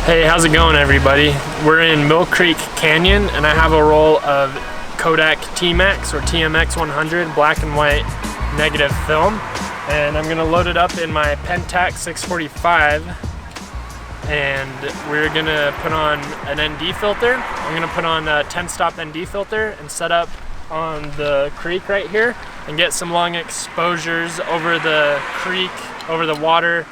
Hey, how's it going, everybody? We're in Millcreek Canyon and I have a roll of Kodak T-Max or TMX 100 black and white negative film, and I'm gonna load it up in my Pentax 645 and we're gonna put on an ND filter. I'm gonna put on a 10-stop ND filter and set up on the creek right here and get some long exposures over the creek, over the water.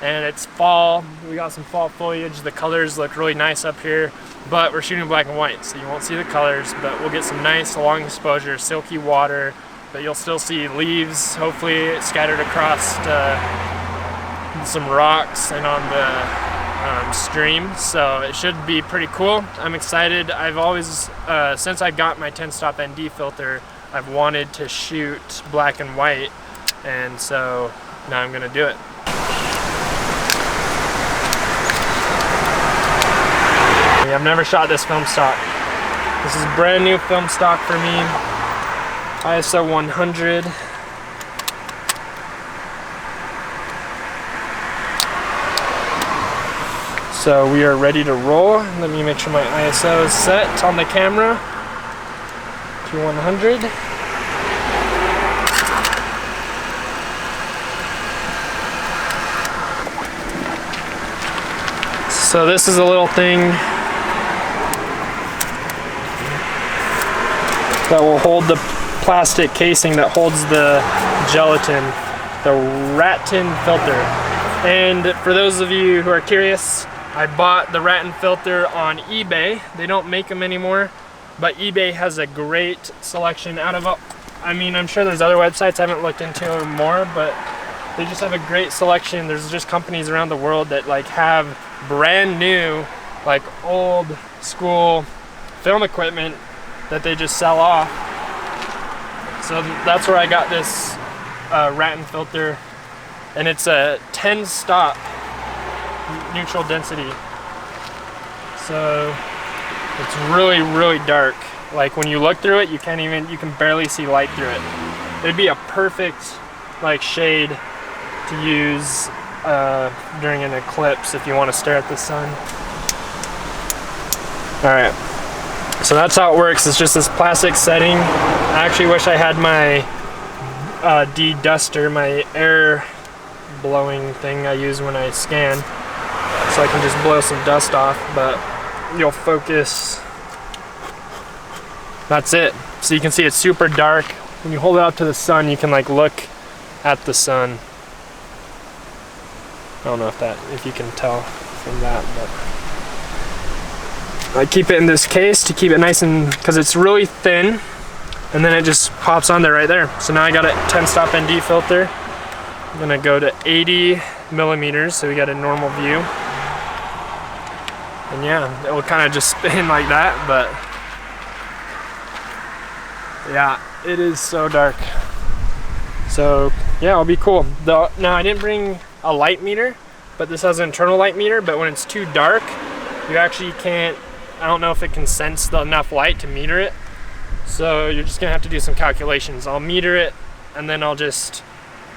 And it's fall, we got some fall foliage. The colors look really nice up here, but we're shooting black and white, so you won't see the colors, but we'll get some nice long exposure, silky water, but you'll still see leaves, hopefully scattered across some rocks and on the stream, so it should be pretty cool. I'm excited. I've always, since I got my 10-stop ND filter, I've wanted to shoot black and white, and so now I'm gonna do it. I've never shot this film stock. This is brand new film stock for me. ISO 100. So we are ready to roll. Let me make sure my ISO is set on the camera to 100. So this is a little thing that will hold the plastic casing that holds the gelatin, the Ratin filter. And for those of you who are curious, I bought the Ratin filter on eBay. They don't make them anymore, but eBay has a great selection out of, I mean, I'm sure there's other websites, I haven't looked into them more, but they just have a great selection. There's just companies around the world that like have brand new, like old school film equipment that they just sell off. So that's where I got this Ratin filter, and it's a 10-stop neutral density. So it's really, really dark. Like when you look through it, you can barely see light through it. It'd be a perfect like shade to use during an eclipse if you want to stare at the sun. All right. So that's how it works. It's just this plastic setting. I actually wish I had my de-duster, my air blowing thing I use when I scan, so I can just blow some dust off, but you'll focus. That's it. So you can see it's super dark. When you hold it out to the sun, you can like look at the sun. I don't know if you can tell from that, but I keep it in this case to keep it nice, and because it's really thin, and then it just pops on there right there. So now I got a 10-stop ND filter. I'm gonna go to 80 millimeters, so we got a normal view. And yeah, it will kind of just spin like that, but yeah, it is so dark. So yeah, it'll be cool. Now I didn't bring a light meter, but this has an internal light meter, but when it's too dark, you actually can't, I don't know if it can sense enough light to meter it. So you're just gonna have to do some calculations. I'll meter it and then I'll just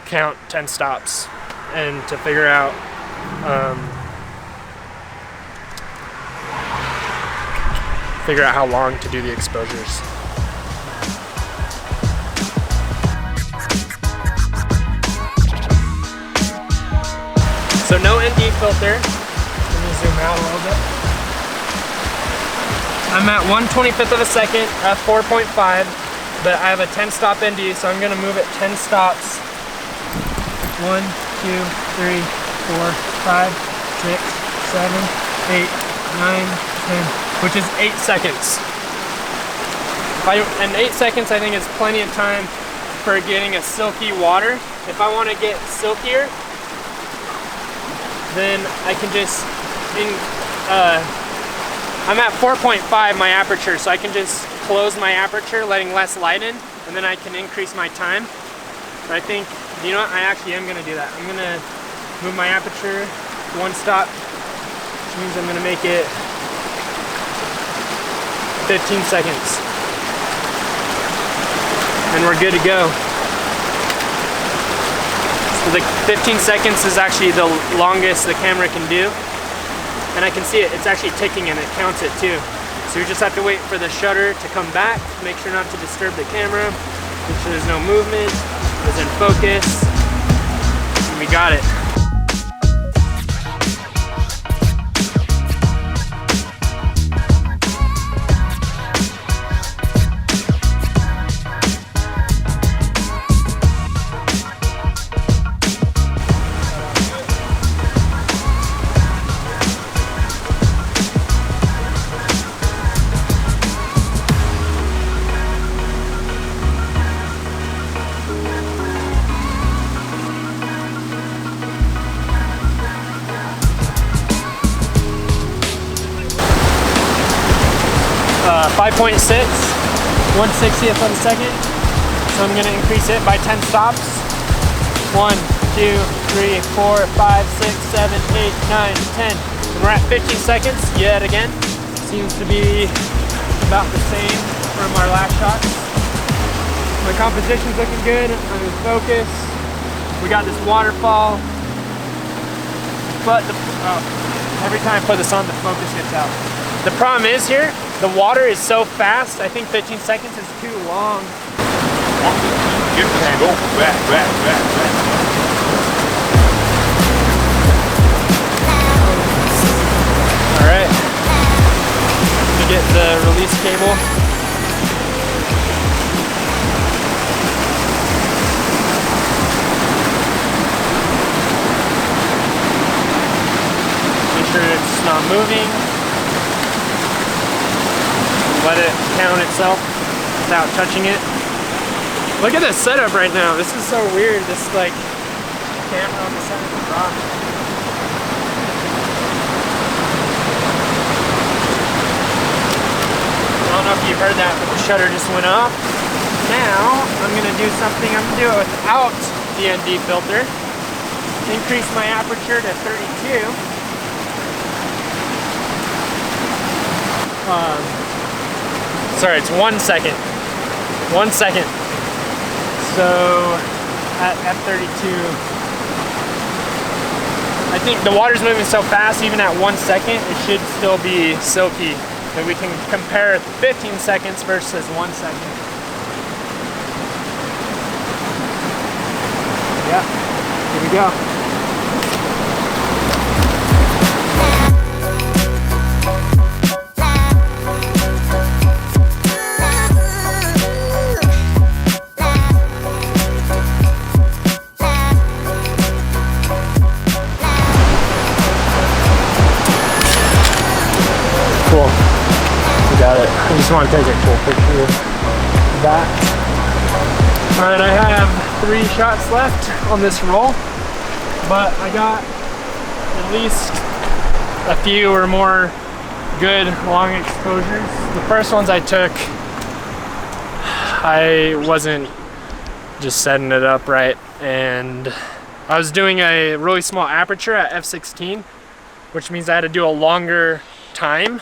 count 10 stops and to figure out how long to do the exposures. So no ND filter. Let me zoom out a little bit. I'm at 1/25th of a second at 4.5, but I have a 10-stop ND, so I'm gonna move it 10 stops. 1, 2, 3, 4, 5, 6, 7, 8, 9, 10, which is 8 seconds. And 8 seconds I think is plenty of time for getting a silky water. If I want to get silkier, then I can just, I'm at 4.5 my aperture, so I can just close my aperture, letting less light in, and then I can increase my time. But I think, you know what, I actually am gonna do that. I'm gonna move my aperture to 1 stop, which means I'm gonna make it 15 seconds. And we're good to go. So the 15 seconds is actually the longest the camera can do. and I can see it, it's actually ticking and it counts it too. So you just have to wait for the shutter to come back, make sure not to disturb the camera, make sure there's no movement, it's in focus, and we got it. 5.6, 1/60th of a second. So I'm gonna increase it by 10 stops. 1, 2, 3, 4, 5, 6, 7, 8, 9, 10. And we're at 15 seconds yet again. Seems to be about the same from our last shot. My composition's looking good. I'm in focus. We got this waterfall. But every time I put this on, the focus gets out. The problem is here, the water is so fast, I think 15 seconds is too long. Go back. All right, let me get the release cable. Make sure it's not moving. Let it count itself without touching it. Look at this setup right now. This is so weird. This like camera on the side of the rock. I don't know if you've heard that, but the shutter just went off. Now I'm gonna do something. I'm gonna do it without the ND filter. Increase my aperture to 32. Sorry, it's 1 second. 1 second. So at f32, I think the water's moving so fast, even at 1 second, it should still be silky. But we can compare 15 seconds versus 1 second. Yeah, here we go. Cool. We got it. I just want to take a cool picture of that. Alright, I have 3 shots left on this roll, but I got at least a few or more good long exposures. The first ones I took, I wasn't just setting it up right, and I was doing a really small aperture at f16, which means I had to do a longer time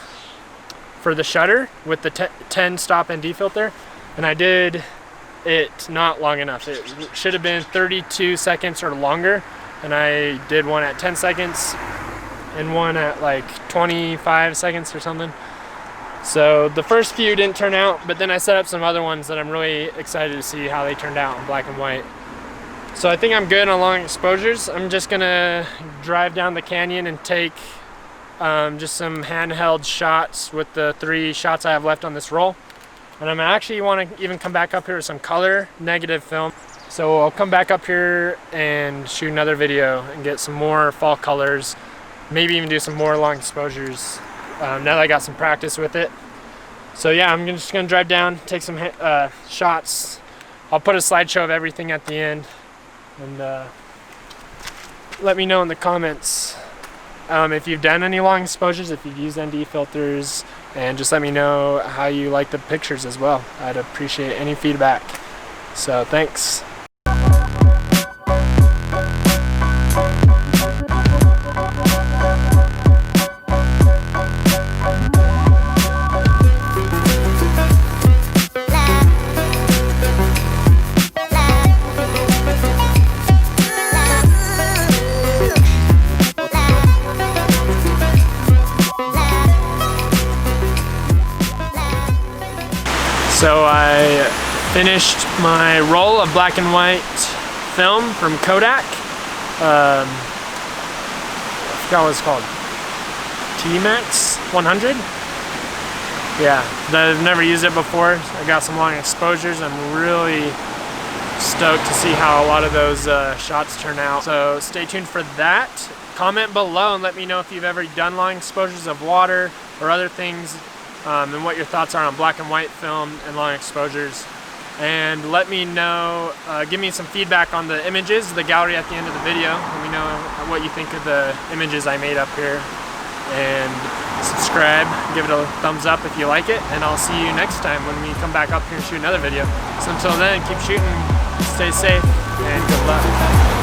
for the shutter with the 10 stop ND filter, and I did it not long enough. It should have been 32 seconds or longer, and I did one at 10 seconds and one at like 25 seconds or something. So the first few didn't turn out, but then I set up some other ones that I'm really excited to see how they turned out in black and white. So I think I'm good on long exposures. I'm just gonna drive down the canyon and take just some handheld shots with the 3 shots I have left on this roll. And I'm actually want to even come back up here with some color negative film. So I'll come back up here and shoot another video and get some more fall colors, maybe even do some more long exposures now that I got some practice with it. So yeah, I'm just gonna drive down, take some shots. I'll put a slideshow of everything at the end, and let me know in the comments if you've done any long exposures, if you've used ND filters, and just let me know how you like the pictures as well. I'd appreciate any feedback. So thanks. So I finished my roll of black and white film from Kodak. I forgot what it's called. T-Max 100? Yeah, I've never used it before. I got some long exposures. I'm really stoked to see how a lot of those shots turn out. So stay tuned for that. Comment below and let me know if you've ever done long exposures of water or other things, and what your thoughts are on black and white film and long exposures. And let me know, give me some feedback on the images, the gallery at the end of the video. Let me know what you think of the images I made up here. And subscribe, give it a thumbs up if you like it, and I'll see you next time when we come back up here and shoot another video. So until then, keep shooting, stay safe, and good luck.